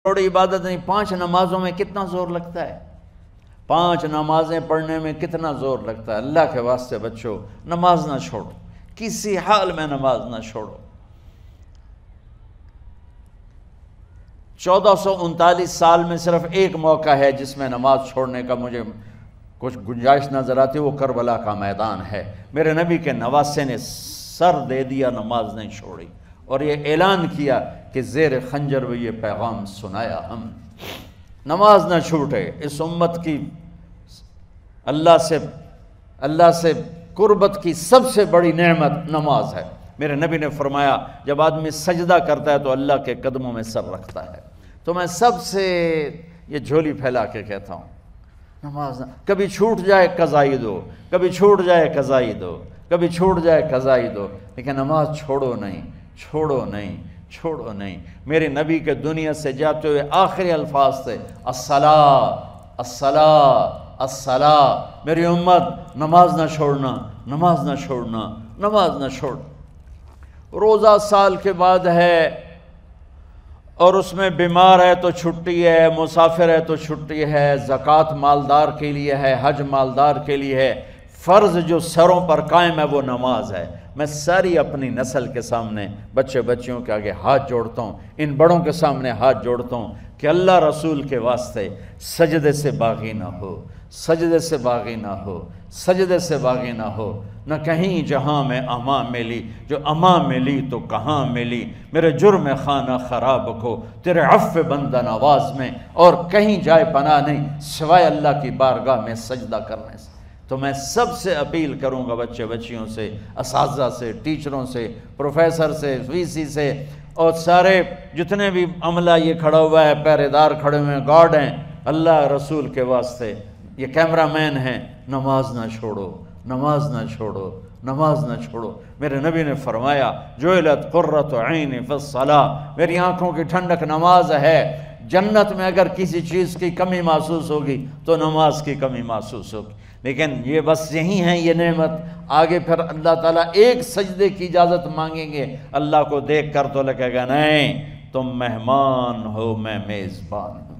تھوڑی عبادت نہیں، 5 نمازوں میں کتنا زور لگتا ہے، 5 نمازیں پڑھنے میں کتنا زور لگتا ہے۔ اللہ کے واسطے بچوں نماز نہ چھوڑو، کسی حال میں نماز نہ چھوڑو۔ 1439 سال میں صرف ایک موقع ہے جس میں نماز چھوڑنے کا مجھے کچھ گنجائش نظر آتی، وہ کربلا کا میدان ہے۔ میرے نبی کے نواسے نے سر دے دیا، نماز نہیں چھوڑی، اور یہ اعلان کیا کہ زیر خنجر میں یہ پیغام سنایا ہم، نماز نہ چھوٹے۔ اس امت کی اللہ سے قربت کی سب سے بڑی نعمت نماز ہے۔ میرے نبی نے فرمایا جب آدمی سجدہ کرتا ہے تو اللہ کے قدموں میں سر رکھتا ہے۔ تو میں سب سے یہ جھولی پھیلا کے کہتا ہوں، نماز کبھی چھوٹ جائے قضائی دو، کبھی چھوٹ جائے قضائی دو، کبھی چھوٹ جائے قضائی دو، لیکن نماز چھوڑو نہیں، چھوڑو نہیں، چھوڑو نہیں۔ میرے نبی کے دنیا سے جاتے ہوئے آخری الفاظ تھے، الصلاۃ الصلاۃ الصلاۃ، میری امت نماز نہ چھوڑنا، نماز نہ چھوڑنا، نماز نہ چھوڑ۔ روزہ سال کے بعد ہے، اور اس میں بیمار ہے تو چھٹی ہے، مسافر ہے تو چھٹی ہے، زکوٰۃ مالدار کے لیے ہے، حج مالدار کے لیے ہے، فرض جو سروں پر قائم ہے وہ نماز ہے۔ میں ساری اپنی نسل کے سامنے، بچے بچیوں کے آگے ہاتھ جوڑتا ہوں، ان بڑوں کے سامنے ہاتھ جوڑتا ہوں کہ اللہ رسول کے واسطے سجدے سے باغی نہ ہو، سجدے سے باغی نہ ہو، سجدے سے باغی نہ ہو۔ نہ کہیں جہاں میں اما ملی، جو اما ملی تو کہاں ملی، میرے جرم خانہ خراب کو تیرے عفو بندہ نواز میں، اور کہیں جائے پناہ نہیں سوائے اللہ کی بارگاہ میں سجدہ کرنے سے۔ تو میں سب سے اپیل کروں گا، بچے بچیوں سے، اساتذہ سے، ٹیچروں سے، پروفیسر سے، وی سی سے، اور سارے جتنے بھی عملہ یہ کھڑا ہوا ہے، پہرے دار کھڑے ہوئے ہیں، گارڈ ہیں، اللہ رسول کے واسطے، یہ کیمرہ مین ہیں، نماز نہ چھوڑو، نماز نہ چھوڑو، نماز نہ چھوڑو۔ میرے نبی نے فرمایا جعلت قرۃ عینی فی الصلاۃ، میری آنکھوں کی ٹھنڈک نماز ہے۔ جنت میں اگر کسی چیز کی کمی محسوس ہوگی تو نماز کی کمی محسوس ہوگی، لیکن یہ بس یہی ہے یہ نعمت۔ آگے پھر اللہ تعالیٰ ایک سجدے کی اجازت مانگیں گے، اللہ کو دیکھ کر تو لگے گا نہیں تم مہمان ہو میں میزبان ہوں۔